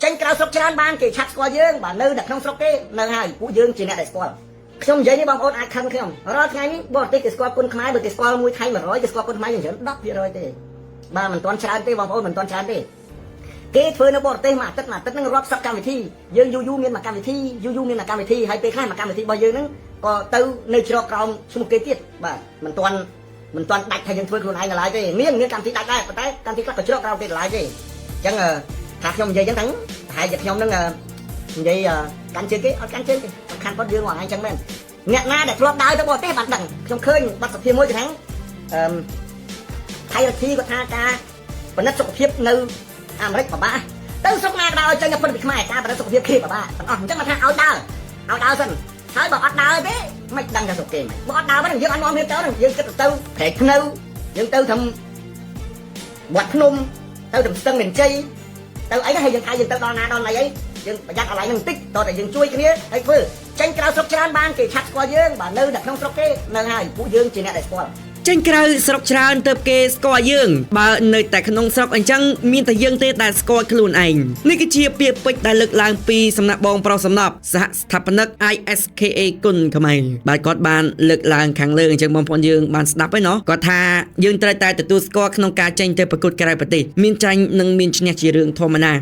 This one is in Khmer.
ចេញក្រៅស្រុកច្រើនបានគេឆាត់ស្គាល់យើងបាទនៅតែក្នុងស្រុកទេនៅហើយពួកយើងជាអ្នកដែលស្គាល់ខ្ញុំនិយាយនេះបងប្អូនអាចខឹងខ្ញុំរាល់ថ្ងៃនេះបរទេសគេស្គាល់គុណខ្មែរបើគេស្គាល់មួយថៃ100គេស្គាល់គុណខ្មែរយើងច្រើន10%ទេបាទមិនទាន់ច្រើនទេបងប្អូនមិនទាន់ច្រើនទេគេធ្វើនៅបរទេសមួយអាទិត្យហ្នឹងរាប់សិបកម្មវិធីយើងយូរមានមួយកម្មវិធីយូរមានមួយកម្មវិធីហើយពេលខ្លះមួយកម្មវិធីរបស់យើងហ្នឹងក៏ទៅនៅជ្រកក្រោមឈ្មោះគេទៀតបាទមិនទាន់ដាច់ថាយើងធ្វើខ្លួនឯងឡើយទេមានកម្មវិធីដាច់ដែរប៉ុន្តែកម្មវិធីខ្លះក៏ជ្រកក្រោមគេឡើយទេអញ្ចឹងថាខ្ញុំនិយាយអញ្ចឹងប្រហែលជាខ្ញុំនឹងនិយាយកាន់ជើងគេអត់កាន់ជើងទេសំខាន់ប៉ុតយើងហ្នឹងអញ្ចឹងមែនអ្នកណាដែលធ្លាប់ដើរទៅបរទេសបានដឹងខ្ញុំឃើញបាត់សភាមួយខាងថៃរដ្ឋាភិបាលគាត់ថាការពិនិត្យសុខភាពនៅអាមេរិកពិបាកទៅស្រុកណាក៏ដោយចេញទៅពិនិត្យពីខ្មែរការពិនិត្យសុខភាពគេពិបាកទាំងអស់អញ្ចឹងមកថាឲ្យដើរសិនហើយបើអត់ដើរទេមិនដឹងថាសុខគេមិនបើអត់ដើរហ្នឹងយើងអត់នាំគ្នាទៅយើងគិតទៅព្រែកភ្នៅយើងទៅធ្វើវត្តភ្នំទៅស្ទឹងមានជ័យទៅអីហើយយើងថាយើងទៅដល់ណាដល់ណីអីយើងប្រយ័ត្នកន្លែងហ្នឹងបន្តិចតោះតែយើងជួយគ្នាហើយធ្វើចេញក្រៅស្រុកច្រើនបានគេឆាត់ស្គាល់យើងបាទនៅតែក្នុងស្រុកទេនៅហើយពួកយើងជាអ្នកដែលស្គាល់ចេញក្រៅស្រុកច្រើនទៅគេស្គាល់យើងបើនៅតែក្នុងស្រុកអញ្ចឹងមានតែយើងទេដែលស្គាល់ខ្លួនឯងនេះគឺជាពាក្យពេចន៍ដែលលើកឡើងពីសំណាក់បងប្រុសសំណប់សហស្ថាបនិក ISKA គុណខ្មែរបាទគាត់បានលើកឡើងខាងលើអញ្ចឹងបងប្អូនយើងបានស្ដាប់ហើយណោះគាត់ថាយើងត្រូវតែទទួលស្គាល់ក្នុងការចេញទៅប្រកួតក្រៅប្រទេសមានចាញ់និងមានឈ្នះជារឿងធម្មតា